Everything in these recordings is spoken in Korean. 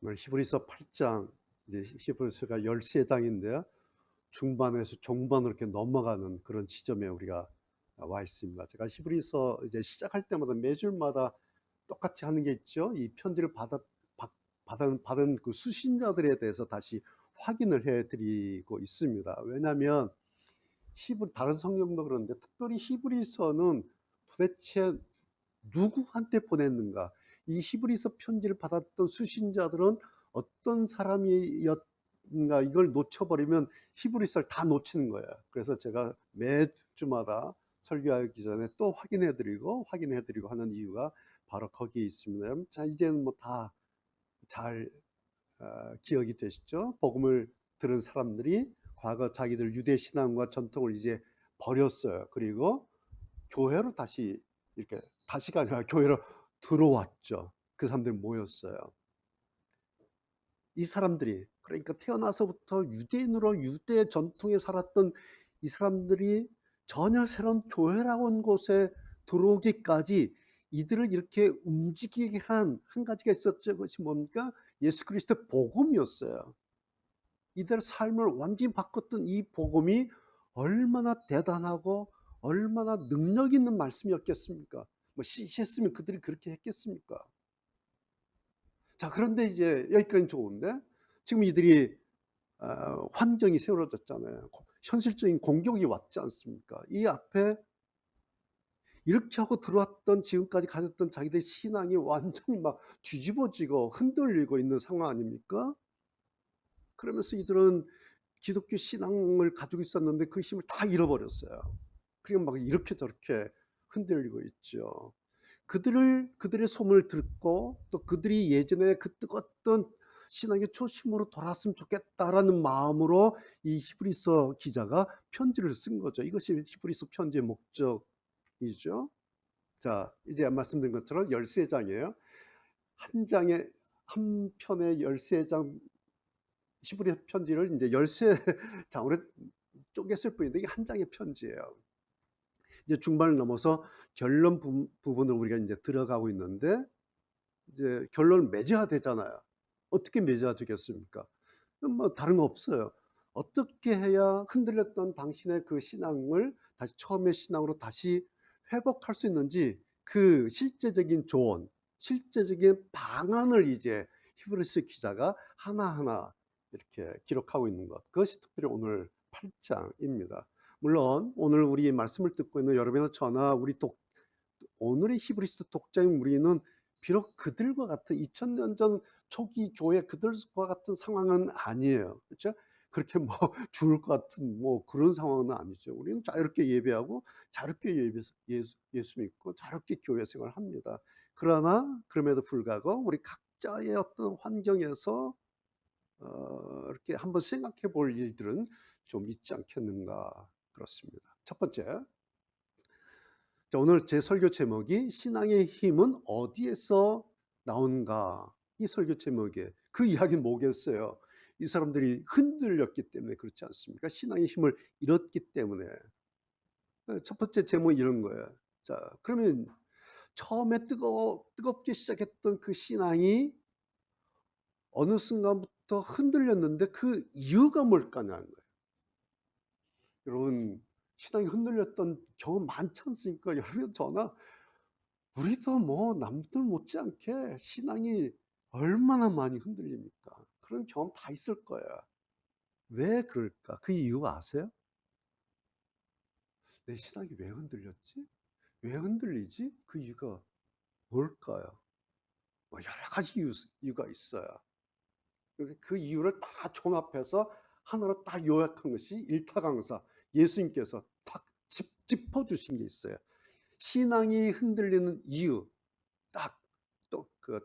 오늘 히브리서 8장, 이제 히브리서가 13장인데요. 중반에서 종반으로 이렇게 넘어가는 그런 지점에 우리가 와 있습니다. 제가 히브리서 이제 시작할 때마다 매주마다 똑같이 하는 게 있죠. 이 편지를 받은 그 수신자들에 대해서 다시 확인을 해드리고 있습니다. 왜냐하면 다른 성경도 그런데 특별히 히브리서는 도대체 누구한테 보냈는가? 이 히브리서 편지를 받았던 수신자들은 어떤 사람이었는가? 이걸 놓쳐버리면 히브리서를 다 놓치는 거예요. 그래서 제가 매주마다 설교하기 전에 또 확인해드리고 하는 이유가 바로 거기에 있습니다. 자, 이제는 뭐 다 잘 기억이 되시죠? 복음을 들은 사람들이 과거 자기들 유대 신앙과 전통을 이제 버렸어요. 그리고 교회로 다시, 이렇게 다시가 아니라 교회로 들어왔죠. 그 사람들이 모였어요. 이 사람들이, 그러니까 태어나서부터 유대인으로 유대 전통에 살았던 이 사람들이 전혀 새로운 교회라고 하는 곳에 들어오기까지 이들을 이렇게 움직이게 한 가지가 있었죠. 그것이 뭡니까? 예수 그리스도의 복음이었어요. 이들의 삶을 완전히 바꿨던 이 복음이 얼마나 대단하고 얼마나 능력 있는 말씀이었겠습니까? 뭐 시시했으면 그들이 그렇게 했겠습니까? 자, 그런데 이제 여기까지는 좋은데 지금 이들이 환경이 세워졌잖아요. 현실적인 공격이 왔지 않습니까? 이 앞에 이렇게 하고 들어왔던, 지금까지 가졌던 자기들의 신앙이 완전히 막 뒤집어지고 흔들리고 있는 상황 아닙니까? 그러면서 이들은 기독교 신앙을 가지고 있었는데 그 힘을 다 잃어버렸어요. 그리고 막 이렇게 저렇게 흔들리고 있죠. 그들의 소문을 듣고 또 그들이 예전에 그 뜨겁던 신앙의 초심으로 돌아왔으면 좋겠다라는 마음으로 이 히브리서 기자가 편지를 쓴 거죠. 이것이 히브리서 편지의 목적이죠. 자, 이제 말씀드린 것처럼 13장이에요. 한 편에 13장 히브리 편지를 이제 13장으로 쪼갰을 뿐인데 이게 한 장의 편지예요. 이제 중반을 넘어서 결론 부분을 우리가 이제 들어가고 있는데, 이제 결론은 맺어야 되잖아요. 어떻게 맺어야 되겠습니까? 뭐 다른 거 없어요. 어떻게 해야 흔들렸던 당신의 그 신앙을 다시 처음의 신앙으로 다시 회복할 수 있는지, 그 실제적인 조언, 실제적인 방안을 이제 히브리서 기자가 하나하나 이렇게 기록하고 있는 것, 그것이 특별히 오늘 8장입니다. 물론 오늘 우리 말씀을 듣고 있는 여러분이나 저나 오늘의 히브리서 독자인 우리는 비록 그들과 같은 2000년 전 초기 교회 그들과 같은 상황은 아니에요. 그렇죠? 그렇게 뭐 죽을 것 같은 뭐 그런 상황은 아니죠. 우리는 자유롭게 예배하고 자유롭게 예수 믿고 자유롭게 교회 생활을 합니다. 그러나 그럼에도 불구하고 우리 각자의 어떤 환경에서 이렇게 한번 생각해 볼 일들은 좀 있지 않겠는가, 그렇습니다. 첫 번째, 자, 오늘 제 설교 제목이 신앙의 힘은 어디에서 나온가, 이 설교 제목에 그 이야기는 뭐겠어요? 이 사람들이 흔들렸기 때문에 그렇지 않습니까? 신앙의 힘을 잃었기 때문에. 첫 번째 제목이 이런 거예요. 자, 그러면 처음에 뜨겁게 시작했던 그 신앙이 어느 순간부터 흔들렸는데 그 이유가 뭘까냐는 거예요. 여러분, 신앙이 흔들렸던 경험 많지 않습니까? 여러분, 저나 우리도 뭐 남들 못지않게 신앙이 얼마나 많이 흔들립니까? 그런 경험 다 있을 거야. 왜 그럴까? 그 이유 아세요? 내 신앙이 왜 흔들렸지? 왜 흔들리지? 그 이유가 뭘까요? 뭐 여러 가지 이유가 있어요. 그 이유를 다 종합해서 하나로 딱 요약한 것이 일타강사, 예수님께서 딱 짚어주신 게 있어요. 신앙이 흔들리는 이유, 딱 또 그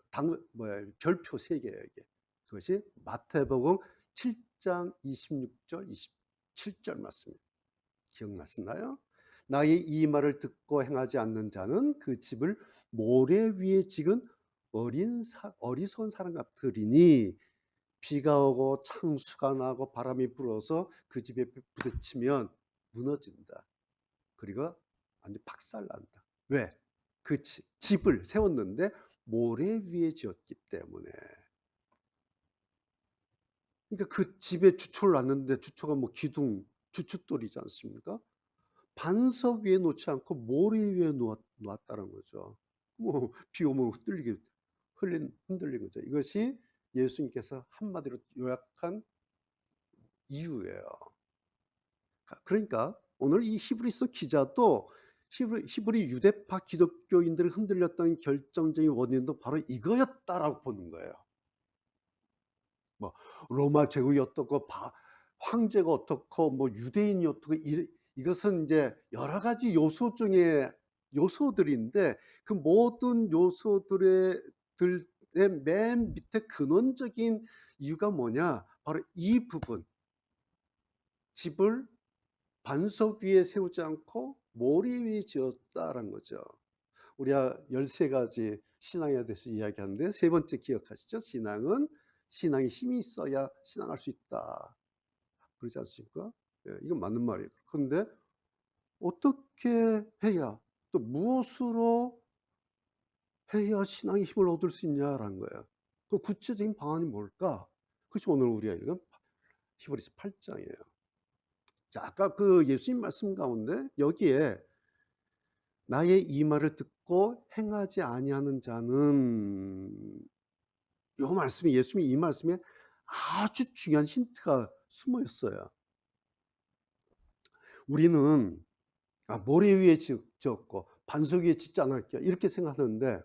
별표 3개예요, 이게. 그것이 마태복음 7장 26절, 27절 말씀입니다. 기억나시나요? 나의 이 말을 듣고 행하지 않는 자는 그 집을 모래 위에 찍은 어리석은 사람 같으리니, 비가 오고 창수가 나고 바람이 불어서 그 집에 부딪히면 무너진다. 그리고 완전 박살난다. 왜? 그 집을 세웠는데 모래 위에 지었기 때문에. 그러니까 그 집에 주초를 놨는데 주초가 뭐 기둥, 주춧돌이지 않습니까? 반석 위에 놓지 않고 모래 위에 놓았다는 거죠. 뭐 비 오면 흔들린 거죠. 이것이 예수님께서 한마디로 요약한 이유예요. 그러니까 오늘 이 히브리서 기자도 히브리 유대파 기독교인들을 흔들렸던 결정적인 원인도 바로 이거였다라고 보는 거예요. 뭐 로마 제국이 어떻고 황제가 어떻고 뭐 유대인이 어떻고 이것은 이제 여러 가지 요소 중에 요소들인데 그 모든 요소들의 맨 밑에 근원적인 이유가 뭐냐? 바로 이 부분. 집을 반석 위에 세우지 않고 모래 위에 지었다라는 거죠. 우리가 13가지 신앙에 대해서 이야기하는데 세 번째 기억하시죠? 신앙이 힘이 있어야 신앙할 수 있다. 그러지 않습니까? 예, 이건 맞는 말이에요. 그런데 어떻게 해야, 또 무엇으로 해야 신앙의 힘을 얻을 수 있냐라는 거예요. 그 구체적인 방안이 뭘까? 그것이 오늘 우리가 읽은 히브리서 8장이에요. 자, 아까 그 예수님 말씀 가운데 여기에 나의 이 말을 듣고 행하지 아니하는 자는, 요 말씀이, 예수님이 이 말씀에 아주 중요한 힌트가 숨어 있어요. 우리는 모래 위에 지었고 반석 위에 짓지 않았게 이렇게 생각하는데,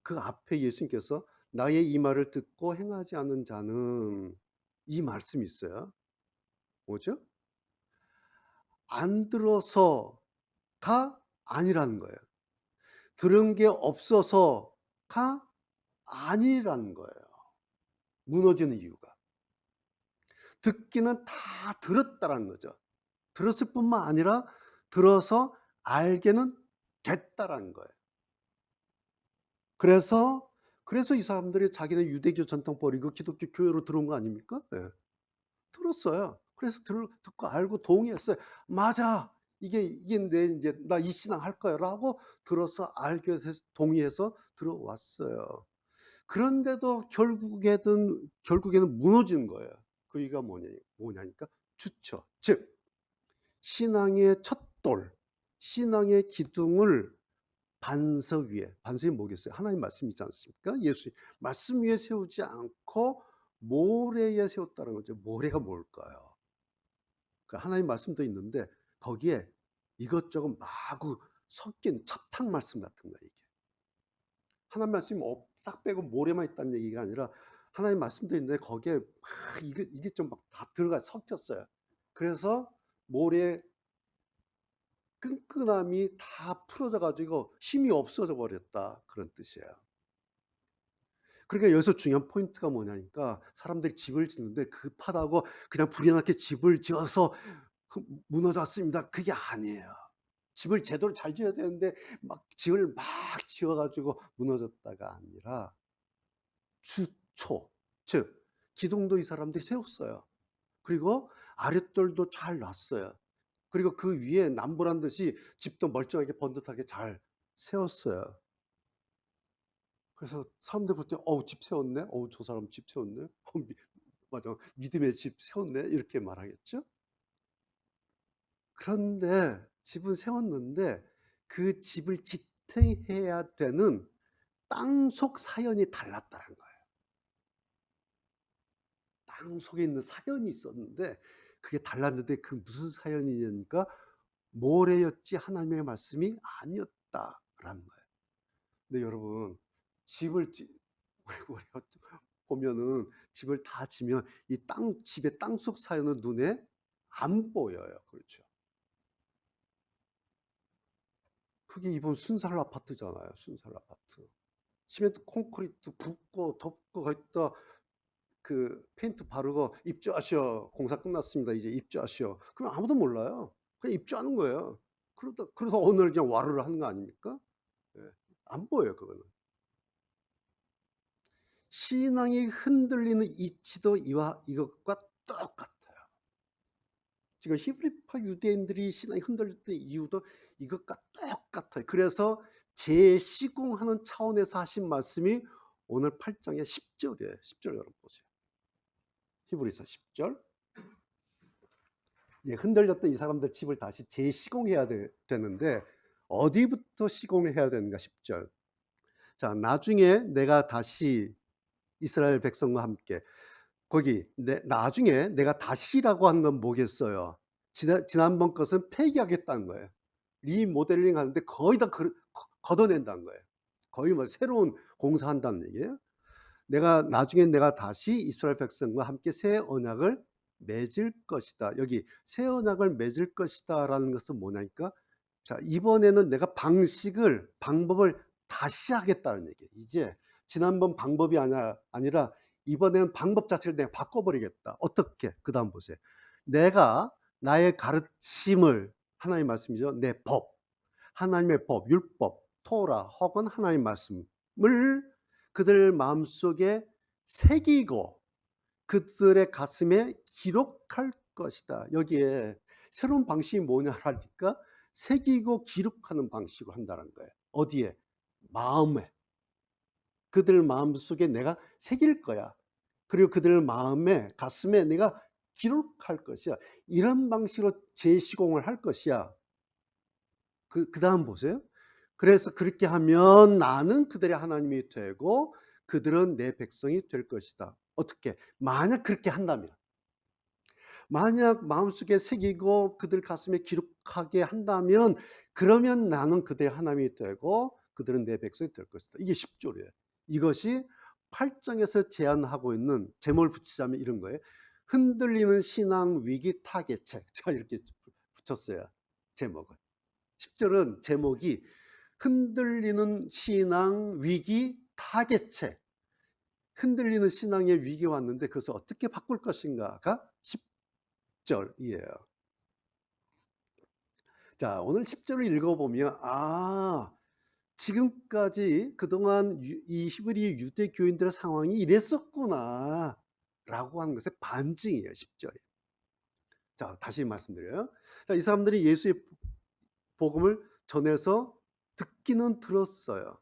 그 앞에 예수님께서 나의 이 말을 듣고 행하지 않는 자는, 이 말씀이 있어요. 뭐죠? 안 들어서가 아니라는 거예요. 들은 게 없어서가 아니라는 거예요. 무너지는 이유가. 듣기는 다 들었다라는 거죠. 들었을 뿐만 아니라 들어서 알게는 됐다라는 거예요. 그래서 이 사람들이 자기네 유대교 전통 버리고 기독교 교회로 들어온 거 아닙니까? 네. 들었어요. 그래서 듣고 알고 동의했어요. 맞아. 이게 이제 나 이 신앙 할 거야라고 들어서 알게 돼서 동의해서 들어왔어요. 그런데도 결국에는 무너지는 거예요. 그 이유가 뭐냐니까 주처. 즉 신앙의 첫돌, 신앙의 기둥을 반석이 뭐겠어요? 하나님 말씀이지 않습니까? 예수 말씀 위에 세우지 않고 모래에 세웠다는 거죠. 모래가 뭘까요? 하나님 말씀도 있는데 거기에 이것저것 마구 섞인 첩탕 말씀 같은 거예요. 이게 하나님 말씀이 싹 빼고 모래만 있다는 얘기가 아니라 하나님 말씀도 있는데 거기에 막 이게 좀 막 다 들어가 섞였어요. 그래서 모래 끈끈함이 다 풀어져 가지고 힘이 없어져 버렸다, 그런 뜻이에요. 그러니까 여기서 중요한 포인트가 뭐냐니까 사람들이 집을 짓는데 급하다고 그냥 불이 나게 집을 지어서 무너졌습니다. 그게 아니에요. 집을 제대로 잘 지어야 되는데 집을 막 지어 가지고 무너졌다가 아니라 주초, 즉 기둥도 이 사람들이 세웠어요. 그리고 아랫돌도 잘 놨어요. 그리고 그 위에 남보란 듯이 집도 멀쩡하게 번듯하게 잘 세웠어요. 그래서 사람들 볼 때 집 세웠네. 저 사람 집 세웠네. 맞아. 믿음의 집 세웠네. 이렇게 말하겠죠? 그런데 집은 세웠는데 그 집을 지탱해야 되는 땅속 사연이 달랐다는 거예요. 땅 속에 있는 사연이 있었는데 그게 달랐는데 그 무슨 사연이냐니까 모래였지 하나님의 말씀이 아니었다라는 거예요. 근데 여러분 집을 우리가 보면은 집을 다 지면 이 집의 땅속 사연은 눈에 안 보여요. 그렇죠. 그게 이번 순살 아파트잖아요. 순살 아파트. 시멘트 콘크리트 붓고 덮고 거기다 그 페인트 바르고 입주하시오. 공사 끝났습니다. 이제 입주하시오. 그럼 아무도 몰라요. 그냥 입주하는 거예요. 그래서 어느 날 그냥 와르르 하는 거 아닙니까? 예. 안 보여요, 그거는. 신앙이 흔들리는 이치도 이것과 똑같아요. 지금 히브리파 유대인들이 신앙이 흔들렸던 이유도 이것과 똑같아요. 그래서 재시공하는 차원에서 하신 말씀이 오늘 8장의 10절이에요. 10절 여러분 보세요. 히브리서 10절. 흔들렸던 이 사람들 집을 다시 재시공해야 되는데 어디부터 시공을 해야 되는가? 10절. 자, 나중에 내가 다시 이스라엘 백성과 함께, 거기 나중에 내가 다시라고 하는 건 뭐겠어요? 지난번 것은 폐기하겠다는 거예요. 리모델링 하는데 거의 다 걷어낸다는 거예요. 거의 뭐 새로운 공사한다는 얘기예요. 나중에 내가 다시 이스라엘 백성과 함께 새 언약을 맺을 것이다. 여기 새 언약을 맺을 것이다 라는 것은 뭐냐니까, 자, 이번에는 내가 방법을 다시 하겠다는 얘기예요. 이제 지난번 방법이 아니라 이번에는 방법 자체를 내가 바꿔버리겠다. 어떻게? 그 다음 보세요. 내가 나의 가르침을, 하나님의 말씀이죠. 내 법, 하나님의 법, 율법, 토라 혹은 하나님의 말씀을 그들 마음속에 새기고 그들의 가슴에 기록할 것이다. 여기에 새로운 방식이 뭐냐라니까, 새기고 기록하는 방식으로 한다는 거예요. 어디에? 마음에. 그들 마음속에 내가 새길 거야. 그리고 그들 마음에, 가슴에 내가 기록할 것이야. 이런 방식으로 재시공을 할 것이야. 그 다음 보세요. 그래서 그렇게 하면 나는 그들의 하나님이 되고 그들은 내 백성이 될 것이다. 어떻게? 만약 그렇게 한다면, 만약 마음속에 새기고 그들 가슴에 기록하게 한다면, 그러면 나는 그들의 하나님이 되고 그들은 내 백성이 될 것이다. 이게 10절이에요. 이것이 8장에서 제안하고 있는, 제목을 붙이자면 이런 거예요. 흔들리는 신앙 위기 타개책. 제가 이렇게 붙였어요, 제목을. 10절은 제목이 흔들리는 신앙 위기 타개책. 흔들리는 신앙의 위기가 왔는데 그것을 어떻게 바꿀 것인가가 10절이에요. 자, 오늘 10절을 읽어보면, 지금까지 그동안 이 히브리 유대 교인들의 상황이 이랬었구나 라고 하는 것의 반증이에요, 10절이. 자, 다시 말씀드려요. 자, 이 사람들이 예수의 복음을 전해서 듣기는 들었어요.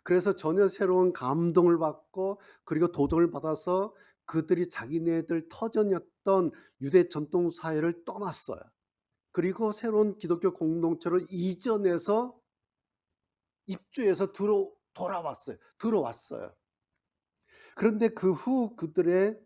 그래서 전혀 새로운 감동을 받고, 그리고 도전을 받아서 그들이 자기네들 터전이었던 유대 전통 사회를 떠났어요. 그리고 새로운 기독교 공동체로 이전해서 입주해서 들어왔어요. 그런데 그 후 그들의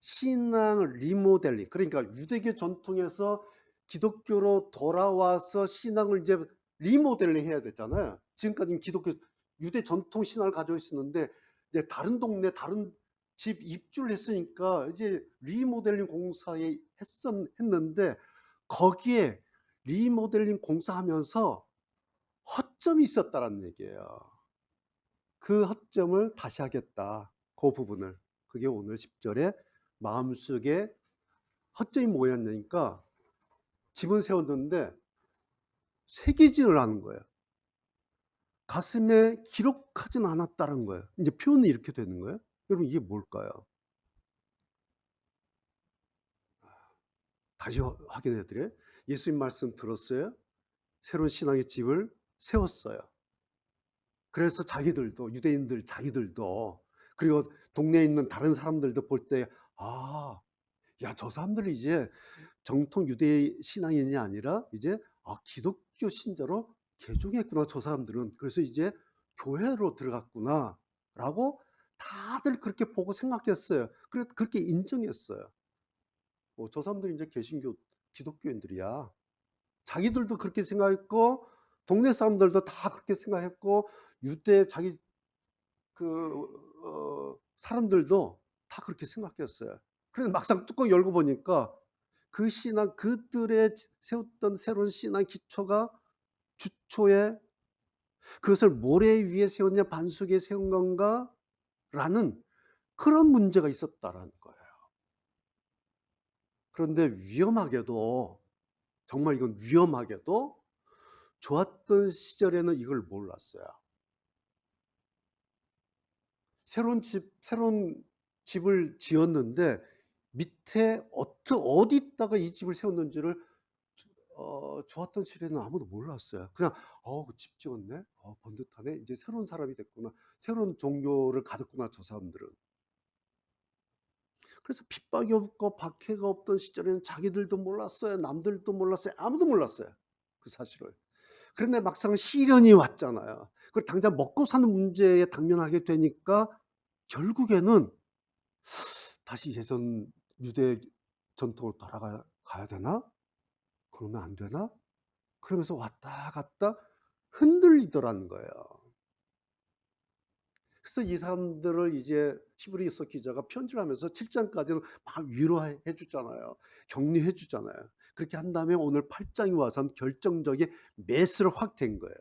신앙 리모델링, 그러니까 유대교 전통에서 기독교로 돌아와서 신앙을 이제 리모델링 해야 됐잖아요. 지금까지는 기독교 유대 전통 신앙을 가지고 있었는데 이제 다른 동네 다른 집 입주를 했으니까 이제 리모델링 공사에 했는데, 거기에 리모델링 공사하면서 허점이 있었다라는 얘기예요. 그 허점을 다시 하겠다. 그 부분을. 그게 오늘 10절에 마음속에 허점이 뭐였냐니까, 집은 세웠는데 새기지를 않은 거예요. 가슴에 기록하진 않았다는 거예요. 이제 표현이 이렇게 되는 거예요. 여러분, 이게 뭘까요? 다시 확인해 드려요. 예수님 말씀 들었어요. 새로운 신앙의 집을 세웠어요. 그래서 자기들도, 유대인들 자기들도, 그리고 동네에 있는 다른 사람들도 볼 때, 야, 저 사람들이 이제 정통 유대 신앙인이 아니라 이제 기독교 신자로 개종했구나, 저 사람들은. 그래서 이제 교회로 들어갔구나 라고 다들 그렇게 보고 생각했어요. 그래서 그렇게 인정했어요. 저 사람들이 이제 개신교 기독교인들이야. 자기들도 그렇게 생각했고, 동네 사람들도 다 그렇게 생각했고, 유대 자기 사람들도 다 그렇게 생각했어요. 그래서 막상 뚜껑 열고 보니까 그 신앙, 그들의 세웠던 새로운 신앙 기초가 주초에 그것을 모래 위에 세웠냐 반석에 세운 건가 라는 그런 문제가 있었다라는 거예요. 그런데 위험하게도, 정말 이건 위험하게도 좋았던 시절에는 이걸 몰랐어요. 새로운 집을 지었는데 밑에 어디다가 이 집을 세웠는지를 좋았던 시절에는 아무도 몰랐어요. 그냥 그 집 지었네, 번듯하네, 이제 새로운 사람이 됐구나, 새로운 종교를 가졌구나 저 사람들은. 그래서 핍박이 없고 박해가 없던 시절에는 자기들도 몰랐어요. 남들도 몰랐어요. 아무도 몰랐어요. 그 사실을. 그런데 막상 시련이 왔잖아요. 그걸 당장 먹고 사는 문제에 당면하게 되니까 결국에는 다시 예전 유대 전통으로 돌아가야 되나? 그러면 안 되나? 그러면서 왔다 갔다 흔들리더라는 거예요. 그래서 이 사람들을 이제 히브리서 기자가 편지를 하면서 7장까지는 막 위로해 주잖아요. 격려해 주잖아요. 그렇게 한 다음에 오늘 8장이 와서는 결정적인 메스를 확 된 거예요.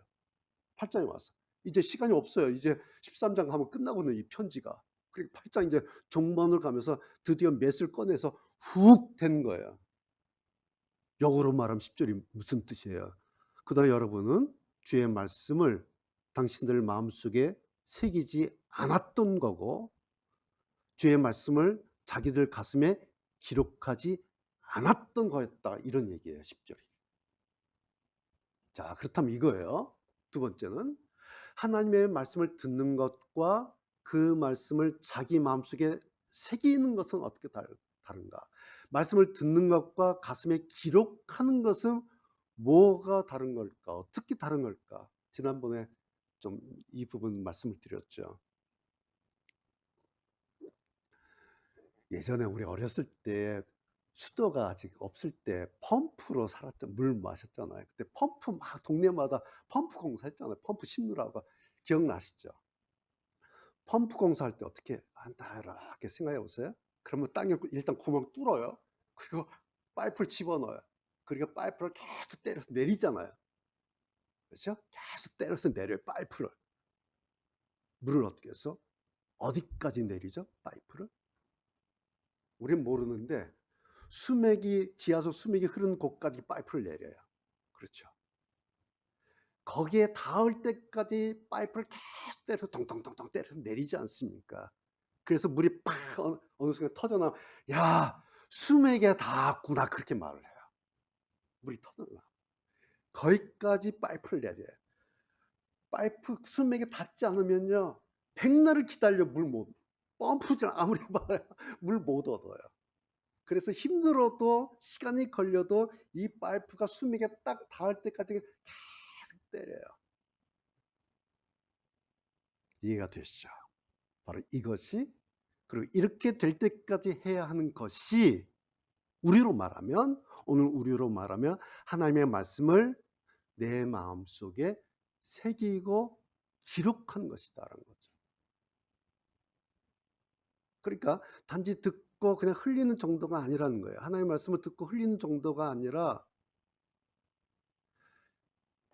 8장이 와서. 이제 시간이 없어요. 이제 13장 하면 끝나거든요, 이 편지가. 그리고 8장 이제 종반을 가면서 드디어 메스를 꺼내서 훅 된 거예요. 역으로 말하면 10절이 무슨 뜻이에요? 그러나 여러분은 주의 말씀을 당신들 마음속에 새기지 않았던 거고, 주의 말씀을 자기들 가슴에 기록하지 않았던 거였다, 이런 얘기예요. 10절이. 자, 그렇다면 이거예요. 두 번째는 하나님의 말씀을 듣는 것과 그 말씀을 자기 마음속에 새기는 것은 어떻게 다른가? 말씀을 듣는 것과 가슴에 기록하는 것은 뭐가 다른 걸까? 어떻게 다른 걸까? 지난번에 좀 이 부분 말씀을 드렸죠. 예전에 우리 어렸을 때 수도가 아직 없을 때 펌프로 물 마셨잖아요. 그때 펌프 막 동네마다 펌프 공사했잖아요. 펌프 심느라고. 기억나시죠? 펌프 공사할 때 어떻게 한다 이렇게 생각해 보세요. 그러면 땅에 일단 구멍 뚫어요. 그리고 파이프를 집어넣어요. 그리고 파이프를 계속 때려서 내리잖아요. 그렇죠? 계속 때려서 내려요, 파이프를. 물을 어떻게 해서 어디까지 내리죠, 파이프를? 우린 모르는데 지하수 수맥이 흐르는 곳까지 파이프를 내려요. 그렇죠? 거기에 닿을 때까지 파이프를 계속 때려서 덩덩덩덩 때려서 내리지 않습니까? 그래서 물이 팍 어느 순간 터져나와, 야, 수맥에 닿았구나, 그렇게 말을 해요. 물이 터져나와. 거기까지 파이프를 내려요. 파이프 수맥에 닿지 않으면요, 백날을 기다려 펌프질 아무리 봐야 물 못 얻어요. 그래서 힘들어도 시간이 걸려도 이 파이프가 수맥에 딱 닿을 때까지 계속 때려요. 이해가 되시죠? 바로 이것이, 그리고 이렇게 될 때까지 해야 하는 것이 오늘 우리로 말하면 하나님의 말씀을 내 마음속에 새기고 기록한 것이다라는 거죠. 그러니까 단지 듣고 그냥 흘리는 정도가 아니라는 거예요. 하나님의 말씀을 듣고 흘리는 정도가 아니라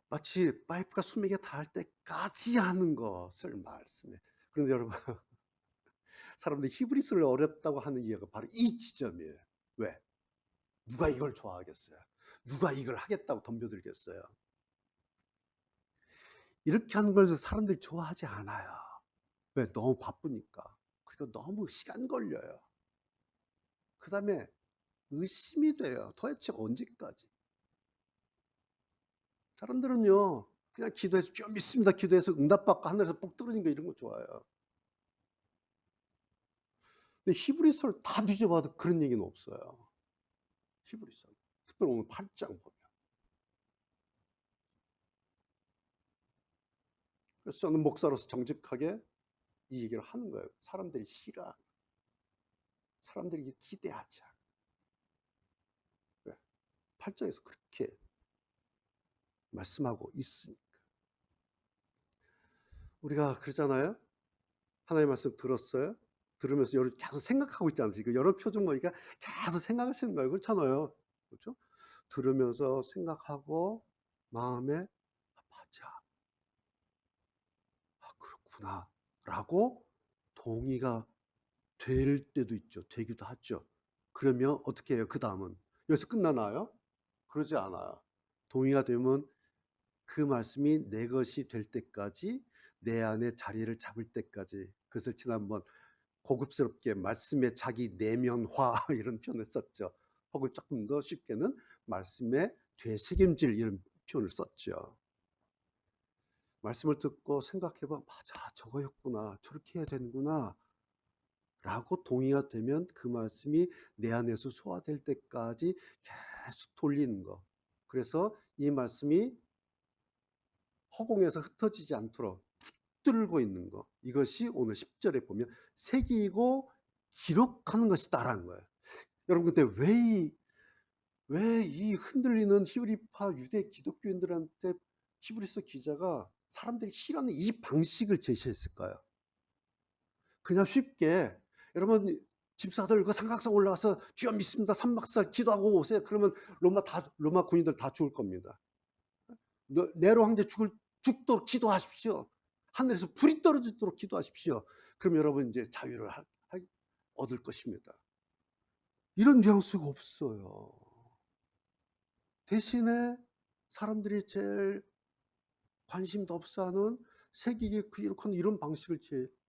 마치 파이프가 수맥에 닿을 때까지 하는 것을 말씀해. 그런데 여러분, 사람들이 히브리서를 어렵다고 하는 이유가 바로 이 지점이에요. 왜? 누가 이걸 좋아하겠어요? 누가 이걸 하겠다고 덤벼들겠어요? 이렇게 하는 걸 사람들이 좋아하지 않아요. 왜? 너무 바쁘니까. 그리고 너무 시간 걸려요. 그 다음에 의심이 돼요. 도대체 언제까지? 사람들은요, 그냥 기도해서 좀 믿습니다. 기도해서 응답받고 하늘에서 복 떨어진 거 이런 거 좋아해요. 근데 히브리서를 다 뒤져봐도 그런 얘기는 없어요. 히브리서. 특별히 오늘 8장 보면. 그래서 저는 목사로서 정직하게 이 얘기를 하는 거예요. 사람들이 싫어하는, 사람들이 기대하지 않는. 왜? 8장에서 그렇게 말씀하고 있으니까. 우리가 그러잖아요. 하나님의 말씀 들었어요? 들으면서 계속 생각하고 있지 않습니까? 여러 표정 보니까 계속 생각하시는 거예요. 그렇잖아요. 그렇죠? 들으면서 생각하고 마음에 맞아. 그렇구나. 라고 동의가 될 때도 있죠. 되기도 하죠. 그러면 어떻게 해요? 그 다음은 여기서 끝나나요? 그러지 않아요. 동의가 되면 그 말씀이 내 것이 될 때까지, 내 안에 자리를 잡을 때까지. 그래서 지난번 고급스럽게 말씀의 자기 내면화 이런 표현을 썼죠. 혹은 조금 더 쉽게는 말씀의 되새김질 이런 표현을 썼죠. 말씀을 듣고 생각해봐. 맞아, 저거였구나. 저렇게 해야 되는구나. 라고 동의가 되면 그 말씀이 내 안에서 소화될 때까지 계속 돌리는 거. 그래서 이 말씀이 허공에서 흩어지지 않도록 붙들고 있는 거. 이것이 오늘 10절에 보면 새기고 기록하는 것이다라는 거예요. 여러분, 근데 왜 이 흔들리는 히브리파 유대 기독교인들한테 히브리서 기자가 사람들이 싫어하는 이 방식을 제시했을까요? 그냥 쉽게 여러분 집사들 그 삼각산 올라가서 주여 믿습니다 3박사 기도하고 오세요. 그러면 로마 군인들 다 죽을 겁니다. 네로 황제 죽도록 기도하십시오. 하늘에서 불이 떨어지도록 기도하십시오. 그럼 여러분 이제 자유를 얻을 것입니다. 이런 뉘앙스가 없어요. 대신에 사람들이 제일 관심도 없어하는 새기게 기록하는 이런 방식을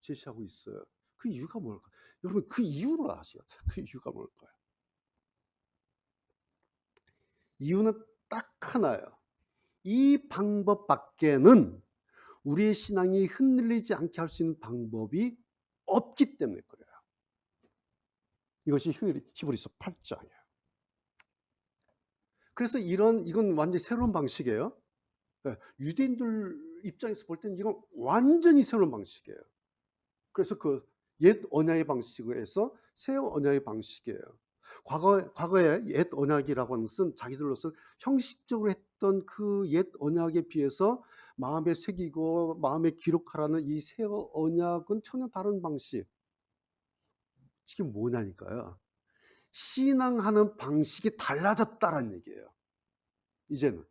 제시하고 있어요. 그 이유가 뭘까? 여러분 그 이유를 아셔야 돼요. 그 이유가 뭘까요? 이유는 딱 하나예요. 이 방법밖에는 우리의 신앙이 흔들리지 않게 할 수 있는 방법이 없기 때문에 그래요. 이것이 히브리서 8장이에요. 그래서 이건 완전히 새로운 방식이에요. 유대인들 입장에서 볼 때는 이건 완전히 새로운 방식이에요. 그래서 그 옛 언약의 방식에서 새 언약의 방식이에요. 과거에 옛 언약이라고 하는 것은 자기들로서 형식적으로 했던 그 옛 언약에 비해서 마음에 새기고 마음에 기록하라는 이 새 언약은 전혀 다른 방식. 이게 뭐냐니까요. 신앙하는 방식이 달라졌다라는 얘기예요. 이제는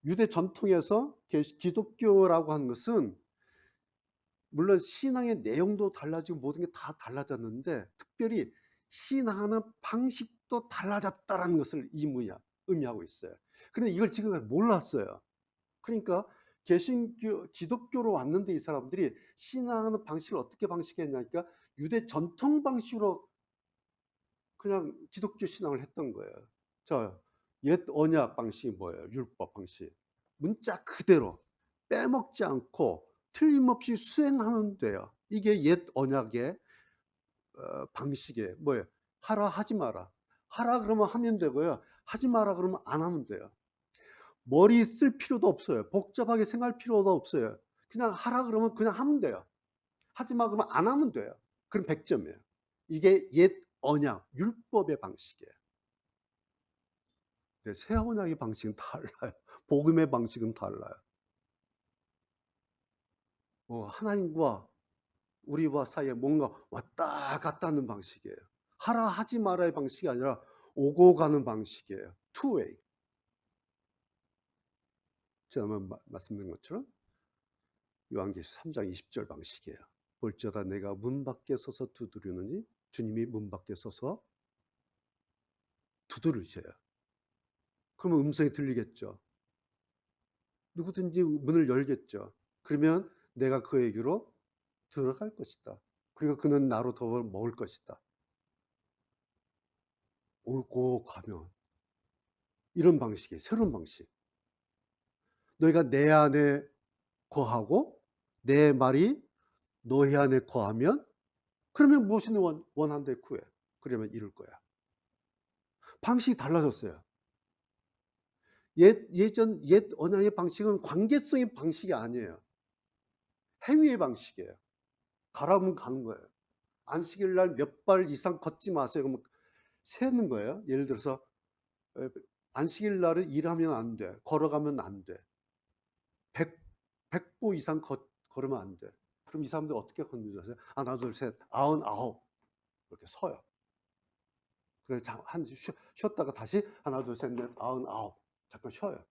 유대 전통에서 기독교라고 하는 것은 물론 신앙의 내용도 달라지고 모든 게 다 달라졌는데 특별히 신앙하는 방식도 달라졌다라는 것을 의미하고 있어요. 그런데 이걸 지금 몰랐어요. 그러니까 기독교로 왔는데 이 사람들이 신앙하는 방식을 어떻게 방식했냐니까 유대 전통 방식으로 그냥 기독교 신앙을 했던 거예요. 자, 옛 언약 방식이 뭐예요? 율법 방식. 문자 그대로 빼먹지 않고 틀림없이 수행하면 돼요. 이게 옛 언약의 방식이에요. 뭐예요? 하라 하지 마라. 하라 그러면 하면 되고요. 하지 마라 그러면 안 하면 돼요. 머리 쓸 필요도 없어요. 복잡하게 생각할 필요도 없어요. 그냥 하라 그러면 그냥 하면 돼요. 하지 마 그러면 안 하면 돼요. 그럼 100점이에요. 이게 옛 언약, 율법의 방식이에요. 새 언약의 방식은 달라요. 복음의 방식은 달라요. 하나님과 우리와 사이에 뭔가 왔다 갔다 하는 방식이에요. 하라 하지 마라의 방식이 아니라 오고 가는 방식이에요. 투웨이. 지난번 말씀드린 것처럼 요한계시 3장 20절 방식이에요. 볼지어다 내가 문 밖에 서서 두드리느니 주님이 문 밖에 서서 두드리셔요. 그러면 음성이 들리겠죠. 누구든지 문을 열겠죠. 그러면 내가 그에게로 들어갈 것이다. 그리고 그는 나로 더불어 먹을 것이다. 오고 가면 이런 방식이에요. 새로운 방식. 너희가 내 안에 거하고 내 말이 너희 안에 거하면 그러면 무엇을 원한데 구해. 그러면 이룰 거야. 방식이 달라졌어요. 옛 언약의 방식은 관계성의 방식이 아니에요. 행위의 방식이에요. 가라면 가는 거예요. 안식일 날 몇 발 이상 걷지 마세요. 그러면 세는 거예요. 예를 들어서 안식일 날은 일하면 안 돼. 걸어가면 안 돼. 100보 이상 걸으면 안 돼. 그럼 이 사람들 어떻게 걷는 줄 아세요? 하나, 둘, 셋, 99. 이렇게 서요. 그래서 쉬었다가 다시 하나, 둘, 셋, 넷, 99. 잠깐 쉬어요.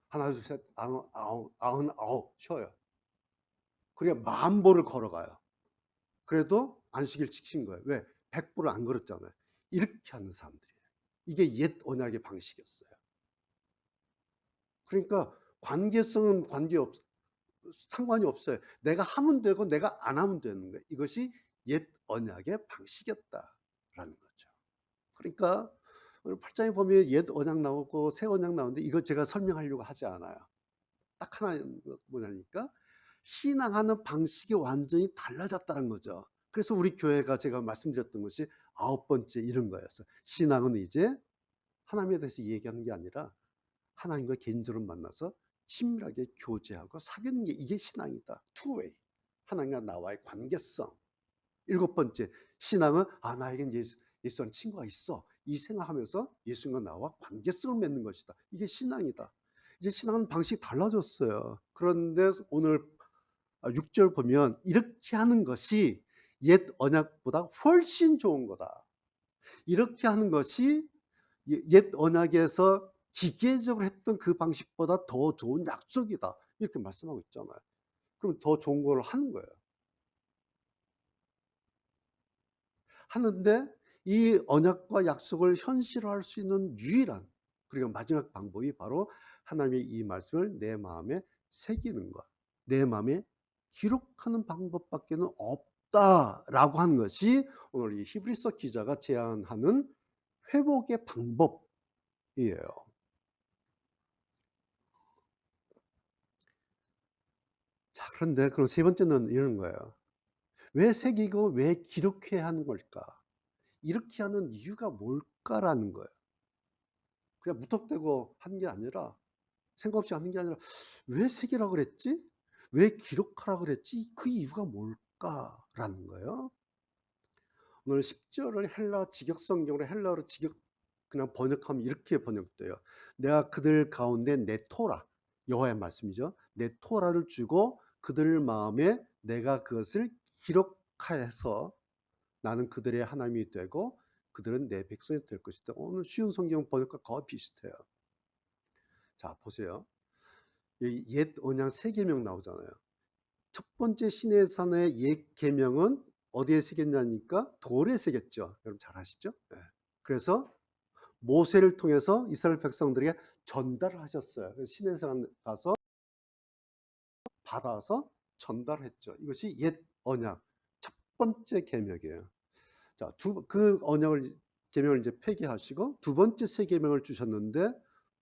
하나, 둘, 셋, 99 쉬어요. 그리고 10,000보를 걸어가요. 그래도 안식일 지킨 거예요. 왜? 100보를 안 걸었잖아요. 이렇게 하는 사람들이에요. 이게 옛 언약의 방식이었어요. 그러니까 관계성은 상관이 없어요. 내가 하면 되고 내가 안 하면 되는 거예요. 이것이 옛 언약의 방식이었다라는 거죠. 그러니까 오늘 8장에 보면 옛 언약 나오고 새 언약 나오는데 이거 제가 설명하려고 하지 않아요. 딱 하나 뭐냐니까 신앙하는 방식이 완전히 달라졌다는 거죠. 그래서 우리 교회가 제가 말씀드렸던 것이 9번째 이런 거였어요. 신앙은 이제 하나님에 대해서 얘기하는 게 아니라 하나님과 개인적으로 만나서 친밀하게 교제하고 사귀는 게 이게 신앙이다. 투웨이. 하나님과 나와의 관계성. 7번째, 신앙은 나에겐 예수라는 친구가 있어. 이 생각하면서 예수님과 나와 관계성을 맺는 것이다. 이게 신앙이다. 이제 신앙은 방식이 달라졌어요. 그런데 오늘 6절 보면 이렇게 하는 것이 옛 언약보다 훨씬 좋은 거다. 이렇게 하는 것이 옛 언약에서 기계적으로 했던 그 방식보다 더 좋은 약속이다. 이렇게 말씀하고 있잖아요. 그럼 더 좋은 걸 하는 거예요. 하는데 이 언약과 약속을 현실화할 수 있는 유일한 그리고 마지막 방법이 바로 하나님의 이 말씀을 내 마음에 새기는 것, 내 마음에 기록하는 방법밖에는 없다라고 하는 것이 오늘 이 히브리서 기자가 제안하는 회복의 방법이에요. 자, 그런데 그럼 세 번째는 이런 거예요. 왜 새기고 왜 기록해야 하는 걸까? 이렇게 하는 이유가 뭘까라는 거예요. 그냥 무턱대고 하는 게 아니라 생각 없이 하는 게 아니라 왜 새기라 그랬지? 왜 기록하라 그랬지? 그 이유가 뭘까라는 거예요. 오늘 10절을 헬라 직역 성경으로 헬라어로 직역 그냥 번역하면 이렇게 번역돼요. 내가 그들 가운데 내 토라, 여호와의 말씀이죠. 내 토라를 주고 그들 마음에 내가 그것을 기록하여서 나는 그들의 하나님이 되고 그들은 내 백성이 될 것이다. 오늘 쉬운 성경 번역과 거의 비슷해요. 자, 보세요. 옛 언약 세 계명 나오잖아요. 첫 번째 시내산의 옛 계명은 어디에 새겼냐니까 돌에 새겼죠. 여러분 잘 아시죠? 네. 그래서 모세를 통해서 이스라엘 백성들에게 전달을 하셨어요. 시내산 가서 받아서 전달했죠. 이것이 옛 언약 첫 번째 계명이에요. 자, 그 언약을 계명을 이제 폐기하시고 두 번째 새 계명을 주셨는데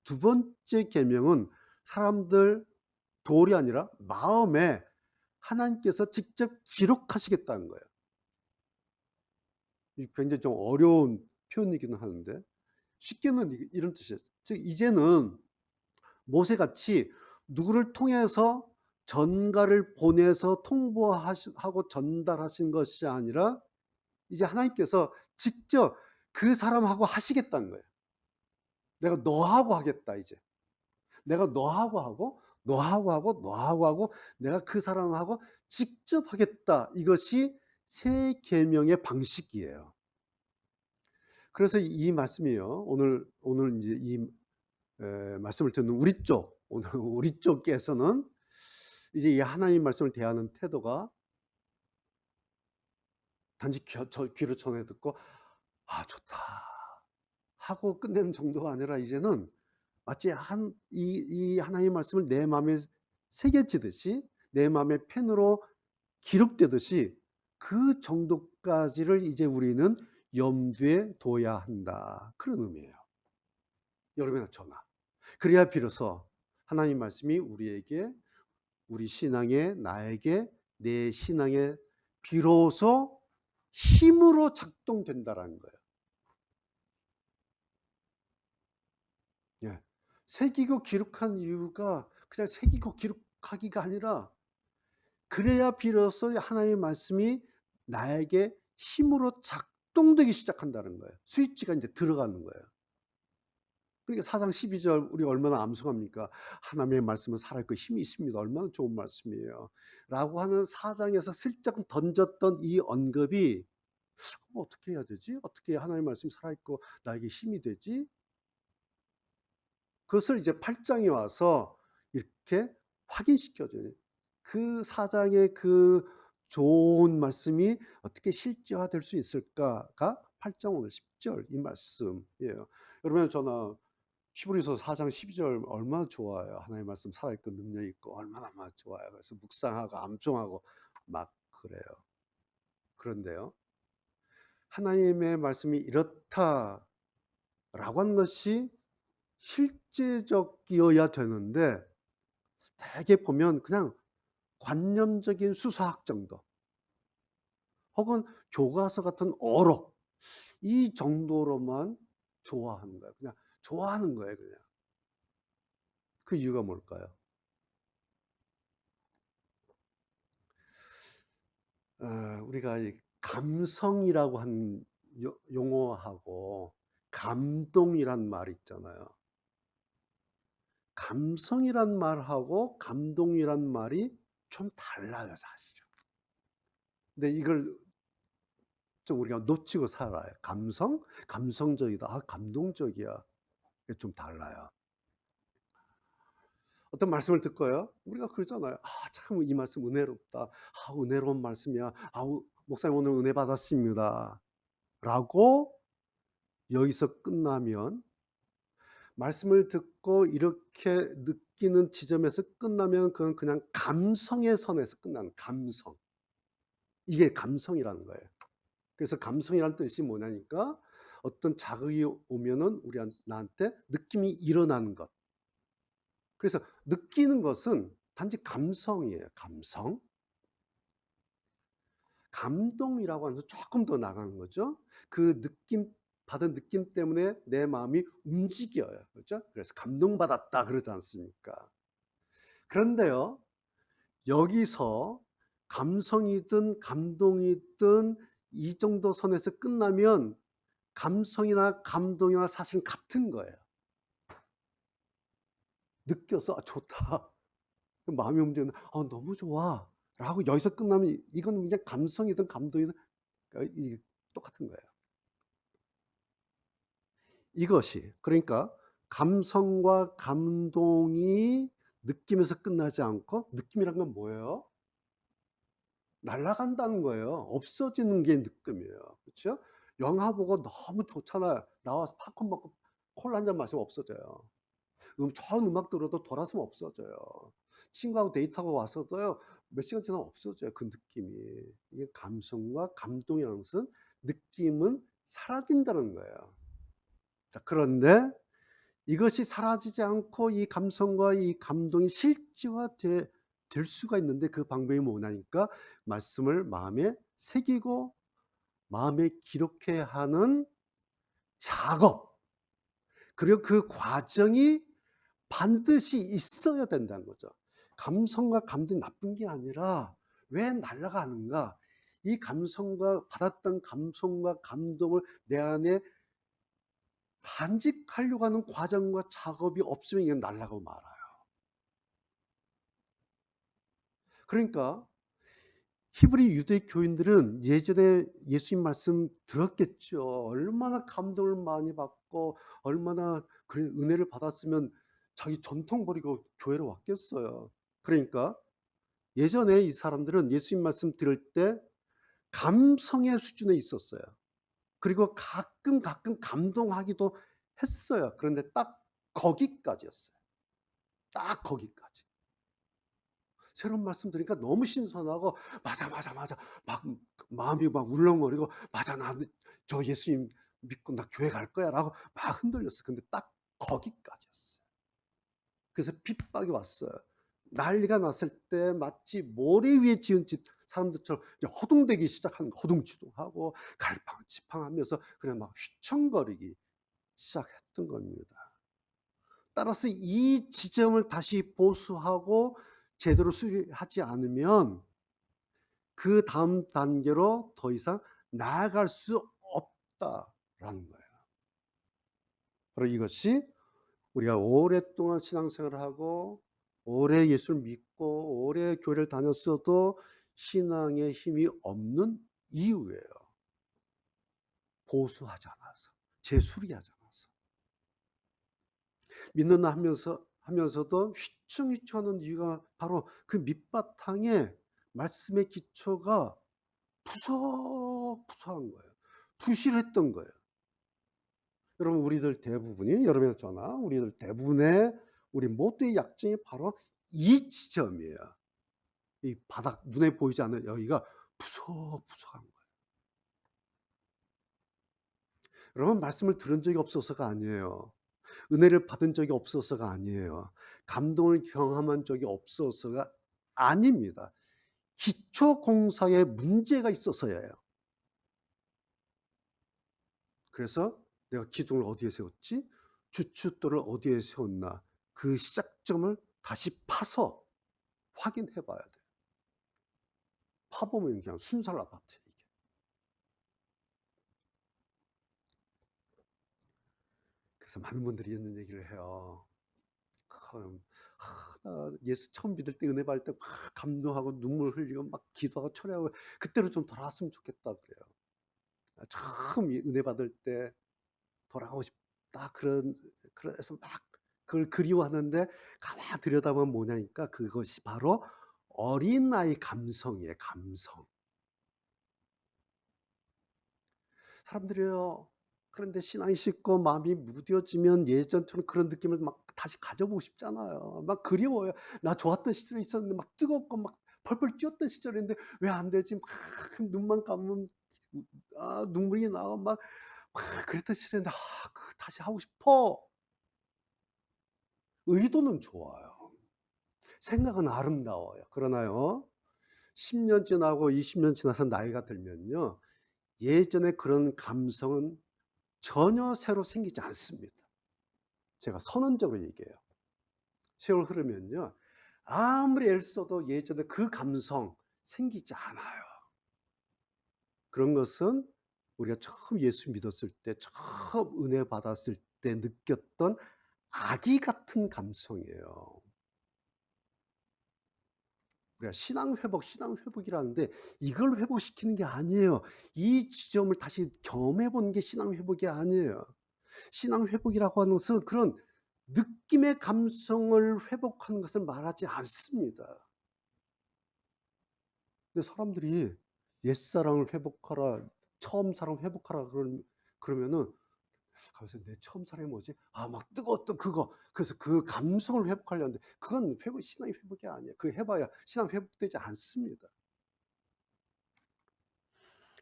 두 번째 계명은 사람들 돌이 아니라 마음에 하나님께서 직접 기록하시겠다는 거예요. 굉장히 좀 어려운 표현이기는 하는데 쉽게는 이런 뜻이에요. 즉 이제는 모세같이 누구를 통해서 전가를 보내서 통보하고 전달하신 것이 아니라 이제 하나님께서 직접 그 사람하고 하시겠다는 거예요. 내가 너하고 하겠다 이제. 내가 너하고 하고 너하고 하고 너하고 하고 내가 그 사람하고 직접 하겠다. 이것이 새 계명의 방식이에요. 그래서 이 말씀이요. 오늘 이제 이 말씀을 듣는 우리 쪽, 오늘 우리 쪽께서는 이제 이 하나님 말씀을 대하는 태도가 단지 귀로 전해 듣고 좋다 하고 끝내는 정도가 아니라 이제는 마치 이 하나님의 말씀을 내 마음에 새겨지듯이 내 마음에 펜으로 기록되듯이 그 정도까지를 이제 우리는 염두에 둬야 한다. 그런 의미예요. 여러분이나 저나. 그래야 비로소 하나님 말씀이 우리에게 우리 신앙에 나에게 내 신앙에 비로소 힘으로 작동된다라는 거예요. 예. 새기고 기록한 이유가 그냥 새기고 기록하기가 아니라 그래야 비로소 하나님의 말씀이 나에게 힘으로 작동되기 시작한다는 거예요. 스위치가 이제 들어가는 거예요. 그러니까 4장 12절 우리 얼마나 암송합니까? 하나님의 말씀은 살아있고 힘이 있습니다. 얼마나 좋은 말씀이에요. 라고 하는 4장에서 슬쩍 던졌던 이 언급이 어떻게 해야 되지? 어떻게 하나님의 말씀이 살아있고 나에게 힘이 되지? 그것을 이제 8장에 와서 이렇게 확인시켜줘요. 그 4장의 그 좋은 말씀이 어떻게 실제화될 수 있을까가 8장 오늘 10절 이 말씀이에요. 여러분 저는 히브리서 4장 12절 얼마나 좋아요. 하나님의 말씀 살아있고 능력 있고 얼마나 좋아요. 그래서 묵상하고 암송하고 막 그래요. 그런데요. 하나님의 말씀이 이렇다라고 하는 것이 실제적이어야 되는데 대개 보면 그냥 관념적인 수사학 정도 혹은 교과서 같은 어록, 이 정도로만 좋아하는 거예요. 그냥 좋아하는 거예요, 그냥. 그 이유가 뭘까요? 우리가 이 감성이라고 한 용어하고 감동이란 말 있잖아요. 감성이란 말하고 감동이란 말이 좀 달라요, 사실은. 근데 이걸 좀 우리가 놓치고 살아요. 감성? 감성적이다. 감동적이야. 이게 좀 달라요. 어떤 말씀을 듣고요. 우리가 그러잖아요. 참 이 말씀 은혜롭다. 은혜로운 말씀이야. 목사님 오늘 은혜 받았습니다. 라고 여기서 끝나면, 말씀을 듣고 이렇게 느끼는 지점에서 끝나면 그건 그냥 감성의 선에서 끝나는 감성. 이게 감성이라는 거예요. 그래서 감성이라는 뜻이 뭐냐니까 어떤 자극이 오면은 나한테 느낌이 일어나는 것. 그래서 느끼는 것은 단지 감성이에요. 감성. 감동이라고 하면서 조금 더 나가는 거죠. 그 받은 느낌 때문에 내 마음이 움직여요. 그렇죠? 그래서 감동받았다 그러지 않습니까? 그런데요, 여기서 감성이든 감동이든 이 정도 선에서 끝나면 감성이나 감동이나 사실 같은 거예요. 느껴서 좋다. 마음이 움직이는 너무 좋아. 라고 여기서 끝나면 이건 그냥 감성이든 감동이든 똑같은 거예요. 이것이 그러니까 감성과 감동이 느낌에서 끝나지 않고, 느낌이란 건 뭐예요? 날아간다는 거예요. 없어지는 게 느낌이에요. 그렇죠? 영화 보고 너무 좋잖아요. 나와서 팝콘 먹고 콜라 한 잔 마시면 없어져요. 좋은 음악 들어도 돌아서면 없어져요. 친구하고 데이트하고 와서도요, 몇 시간 지나면 없어져요, 그 느낌이. 이게 감성과 감동이라는 것은 느낌은 사라진다는 거예요. 자, 그런데 이것이 사라지지 않고 이 감성과 이 감동이 될 수가 있는데, 그 방법이 뭐냐니까 말씀을 마음에 새기고 마음에 기록해야 하는 작업, 그리고 그 과정이 반드시 있어야 된다는 거죠. 감성과 감동이 나쁜 게 아니라 왜 날아가는가? 이 받았던 감성과 감동을 내 안에 간직하려고 하는 과정과 작업이 없으면 이게 날아가고 말아요. 그러니까 히브리 유대 교인들은 예전에 예수님 말씀 들었겠죠. 얼마나 감동을 많이 받고 얼마나 은혜를 받았으면 자기 전통 버리고 교회로 왔겠어요. 그러니까 예전에 이 사람들은 예수님 말씀 들을 때 감성의 수준에 있었어요. 그리고 가끔 감동하기도 했어요. 그런데 딱 거기까지였어요. 딱 거기까지. 새로운 말씀 들으니까 너무 신선하고 맞아 막 마음이 막 울렁거리고 맞아, 저 예수님 믿고 나 교회 갈 거야 라고 막 흔들렸어요. 근데 딱 거기까지였어요. 그래서 핍박이 왔어요. 난리가 났을 때 마치 모래 위에 지은 집 사람들처럼 허둥대기 시작하는 거, 허둥지둥하고 갈팡지팡하면서 그냥 막 휘청거리기 시작했던 겁니다. 따라서 이 지점을 다시 보수하고 제대로 수리하지 않으면 그 다음 단계로 더 이상 나아갈 수 없다라는 거예요. 바로 이것이 우리가 오랫동안 신앙생활을 하고 오래 예수를 믿고 오래 교회를 다녔어도 신앙의 힘이 없는 이유예요. 보수하지 않아서, 재수리하지 않아서. 믿는다 하면서도 휘청휘청하는 이유가 바로 그 밑바탕에 말씀의 기초가 푸석푸석한 거예요. 부실했던 거예요. 여러분, 우리들 대부분이, 여러분이나 저나 우리들 대부분의 우리 모두의 약점이 바로 이 지점이에요. 이 바닥, 눈에 보이지 않는 여기가 푸석푸석한 거예요. 여러분, 말씀을 들은 적이 없어서가 아니에요. 은혜를 받은 적이 없어서가 아니에요. 감동을 경험한 적이 없어서가 아닙니다. 기초 공사에 문제가 있어서예요. 그래서 내가 기둥을 어디에 세웠지? 주춧돌을 어디에 세웠나? 그 시작점을 다시 파서 확인해 봐야 돼. 파보면 그냥 순살 아파트야, 이게. 그래서 많은 분들이 있는 얘기를 해요. 나 예수 처음 믿을 때 은혜 받을 때 막 감동하고 눈물 흘리고 막 기도하고 철회하고 그때로 좀 돌아왔으면 좋겠다 그래요. 처음 은혜 받을 때 돌아가고 싶다 그래서 막 그걸 그리워하는데 가만 들여다보면 뭐냐니까 그것이 바로 어린아이 감성이에요. 감성. 사람들이요. 그런데 신앙이 식고 마음이 무뎌지면 예전처럼 그런 느낌을 막 다시 가져보고 싶잖아요. 막 그리워요. 나 좋았던 시절이 있었는데 막 뜨겁고 막 펄펄 뛰었던 시절인데 왜 안 되지? 막 눈만 감으면 눈물이 나와 막 그랬던 시절인데 다시 하고 싶어. 의도는 좋아요. 생각은 아름다워요. 그러나요, 10년 지나고 20년 지나서 나이가 들면요, 예전에 그런 감성은 전혀 새로 생기지 않습니다. 제가 선언적으로 얘기해요. 세월 흐르면요, 아무리 애를 써도 예전에 그 감성 생기지 않아요. 그런 것은 우리가 처음 예수 믿었을 때, 처음 은혜 받았을 때 느꼈던 아기 같은 감성이에요. 우리가 신앙 회복이라는데 이걸 회복시키는 게 아니에요. 이 지점을 다시 경험해 보는 게 신앙 회복이 아니에요. 신앙 회복이라고 하는 것은 그런 느낌의 감성을 회복하는 것을 말하지 않습니다. 근데 사람들이 옛사랑을 회복하라, 처음 사랑 회복하라 그러면은 가면서 내 처음 사랑이 뭐지? 막 뜨거웠던 그거. 그래서 그 감성을 회복하려는데 그건 신앙의 회복이 아니에요. 그거 해봐야 신앙 회복되지 않습니다.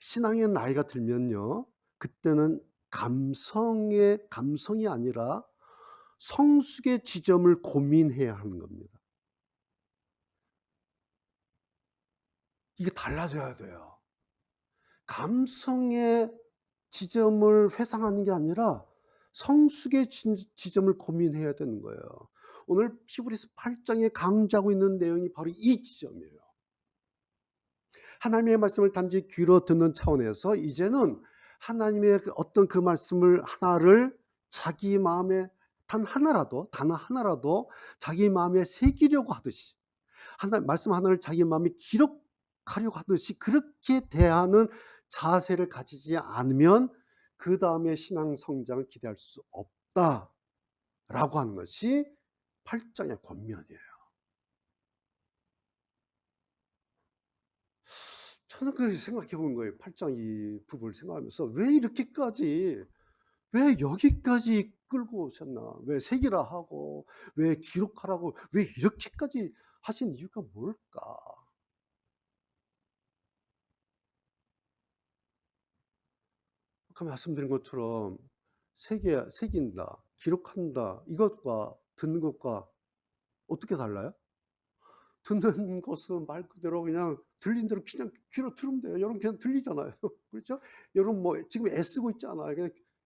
신앙의 나이가 들면요, 그때는 감성이 아니라 성숙의 지점을 고민해야 하는 겁니다. 이게 달라져야 돼요. 감성의 지점을 회상하는 게 아니라 성숙의 지점을 고민해야 되는 거예요. 오늘 히브리서 8장에 강조하고 있는 내용이 바로 이 지점이에요. 하나님의 말씀을 단지 귀로 듣는 차원에서 이제는 하나님의 어떤 그 말씀을 하나를 자기 마음에 단 하나라도 자기 마음에 새기려고 하듯이 말씀 하나를 자기 마음에 기록하려고 하듯이 그렇게 대하는 자세를 가지지 않으면 그 다음에 신앙 성장을 기대할 수 없다라고 하는 것이 8장의 권면이에요. 저는 그 생각해 본 거예요. 8장 이 부분을 생각하면서 왜 여기까지 끌고 오셨나? 왜 새기라 하고, 왜 기록하라고, 왜 이렇게까지 하신 이유가 뭘까? 아까 말씀드린 것처럼 새긴다, 기록한다, 이것과 듣는 것과 어떻게 달라요? 듣는 것은 말 그대로 그냥 들린 대로 그냥 귀로 들으면 돼요. 여러분 그냥 들리잖아요. 그렇죠? 여러분 뭐 지금 애쓰고 있잖아요.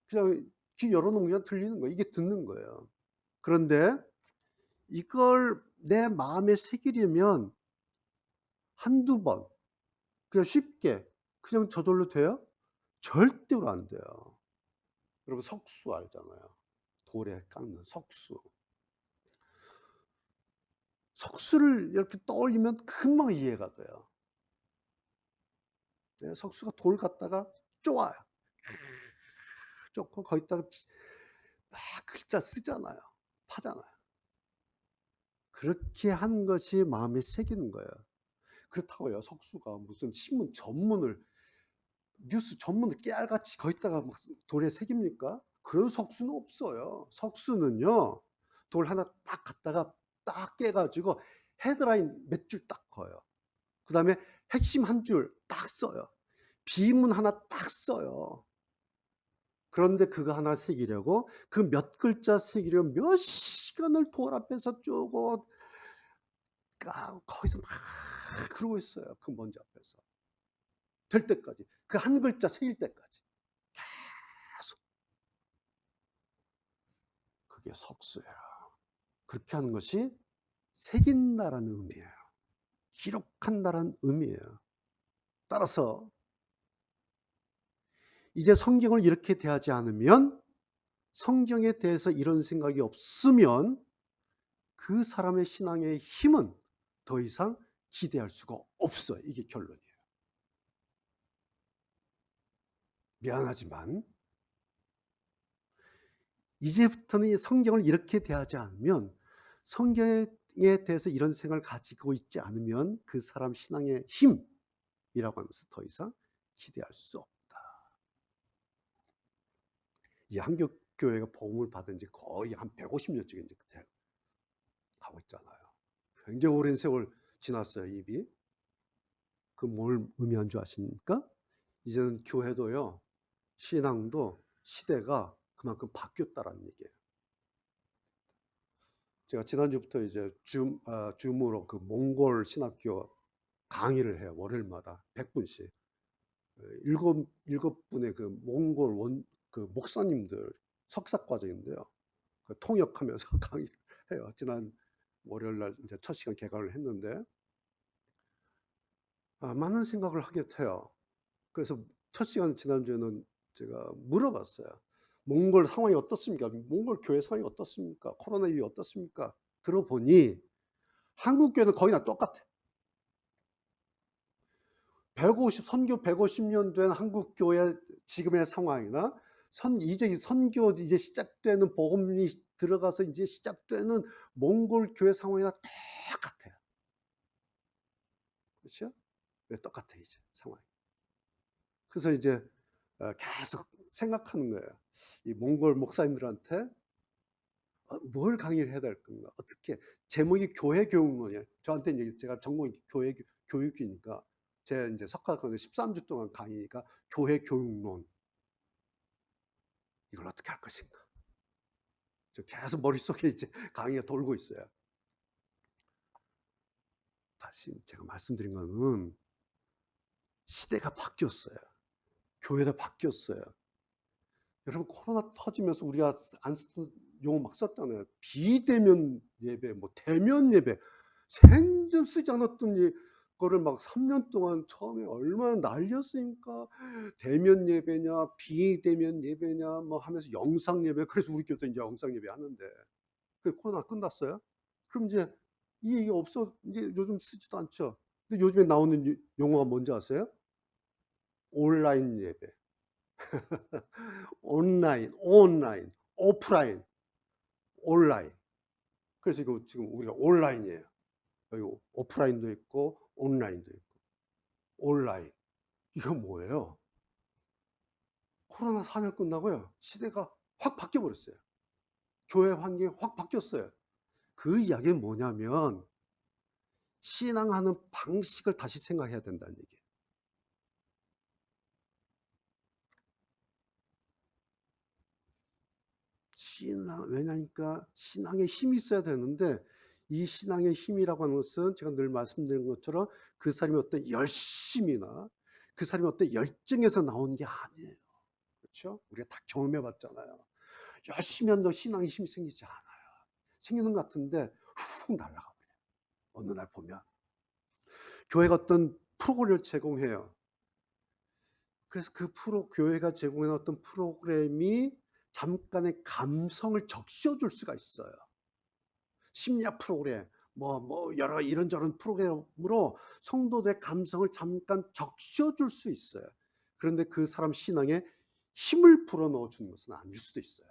그냥 귀 열어놓으면 그냥 들리는 거예요. 이게 듣는 거예요. 그런데 이걸 내 마음에 새기려면 한두 번 그냥 쉽게 그냥 저절로 돼요? 절대로 안 돼요. 여러분 석수 알잖아요. 돌에 깎는 석수. 석수를 이렇게 떠올리면 금방 이해가 돼요. 석수가 돌 갖다가 쪼아요. 쪼고 거기다가 막 글자 쓰잖아요. 파잖아요. 그렇게 한 것이 마음에 새기는 거예요. 그렇다고요. 석수가 무슨 신문 전문을 뉴스 전문을 깨알같이 거기다가 막 돌에 새깁니까? 그런 석수는 없어요. 석수는요, 돌 하나 딱 갖다가 딱 깨가지고 헤드라인 몇 줄 딱 커요. 그 다음에 핵심 한 줄 딱 써요. 비문 하나 딱 써요. 그런데 그거 하나 새기려고 그 몇 글자 새기려면 몇 시간을 돌 앞에서 쪼고 거기서 막 그러고 있어요. 그 먼지 앞에서. 될 때까지. 그 한 글자 새길 때까지. 계속. 그게 석수예요. 그렇게 하는 것이 새긴다라는 의미예요. 기록한다라는 의미예요. 따라서 이제 성경을 이렇게 대하지 않으면, 성경에 대해서 이런 생각이 없으면 그 사람의 신앙의 힘은 더 이상 기대할 수가 없어요. 이게 결론이에요. 미안하지만 이제부터는 성경을 이렇게 대하지 않으면, 성경에 대해서 이런 생각을 가지고 있지 않으면 그 사람 신앙의 힘이라고 하는 것을 더 이상 기대할 수 없다. 이 한국 교회가 복음을 받은 지 거의 한 150년째 이제 가고 있잖아요. 굉장히 오랜 세월 지났어요, 입이. 그 뭘 의미한 줄 아십니까? 이제는 교회도요, 신앙도 시대가 그만큼 바뀌었다라는 얘기예요. 제가 지난주부터 이제 줌으로 그 몽골 신학교 강의를 해요. 월요일마다 100분씩. 일곱 분의 그 몽골 그 목사님들 석사 과정인데요. 그 통역하면서 강의를 해요. 지난 월요일 날 이제 첫 시간 개강을 했는데, 많은 생각을 하게 돼요. 그래서 첫 시간 지난주에는 제가 물어봤어요. 몽골 상황이 어떻습니까? 몽골 교회 상황이 어떻습니까? 코로나 이후 어떻습니까? 들어보니 한국 교회는 거의 다 똑같아. 선교 150년 된 한국 교회 지금의 상황이나 이제 선교 이제 시작되는, 복음이 들어가서 이제 시작되는 몽골 교회 상황이나 똑같아요. 그렇죠? 네, 똑같아 이제 상황이. 그래서 이제 계속 생각하는 거예요. 이 몽골 목사님들한테 뭘 강의를 해야 될 건가? 어떻게, 제목이 교회 교육론이에요. 저한테 이제 제가 전공이 교회 교육이니까 제 이제 석학은 13주 동안 강의가 교회 교육론. 이걸 어떻게 할 것인가? 저 계속 머릿속에 이제 강의가 돌고 있어요. 다시 제가 말씀드린 거는 시대가 바뀌었어요. 교회도 바뀌었어요. 여러분, 코로나 터지면서 우리가 안 쓰던 용어 막 썼잖아요. 비대면 예배, 뭐 대면 예배, 생전 쓰지 않았던 거를 막 3년 동안 처음에 얼마나 날렸으니까, 대면 예배냐 비대면 예배냐 뭐 하면서 영상 예배. 그래서 우리 교회도 이제 영상 예배 하는데, 그 코로나 끝났어요. 그럼 이제 이게 없어, 이제 요즘 쓰지도 않죠. 근데 요즘에 나오는 용어가 뭔지 아세요? 온라인 예배. 온라인, 오프라인, 온라인. 그래서 이거 지금 우리가 온라인이에요. 여기 오프라인도 있고 온라인도 있고. 온라인. 이거 뭐예요? 코로나 4년 끝나고요, 시대가 확 바뀌어 버렸어요. 교회 환경이 확 바뀌었어요. 그 이야기는 뭐냐면, 신앙하는 방식을 다시 생각해야 된다는 얘기예요. 왜냐니까 신앙에 힘이 있어야 되는데, 이 신앙의 힘이라고 하는 것은 제가 늘 말씀드린 것처럼 그 사람이 어떤 열심이나 그 사람이 어떤 열정에서 나온 게 아니에요. 그렇죠? 우리가 다 경험해 봤잖아요. 열심히 한다고 신앙의 힘이 생기지 않아요. 생기는 것 같은데 훅 날아가 버려요. 어느 날 보면 교회가 어떤 프로그램을 제공해요. 그래서 교회가 제공해 어떤 프로그램이 잠깐의 감성을 적셔줄 수가 있어요. 심리학 프로그램, 여러 이런저런 프로그램으로 성도들의 감성을 잠깐 적셔줄 수 있어요. 그런데 그 사람 신앙에 힘을 불어넣어 주는 것은 아닐 수도 있어요.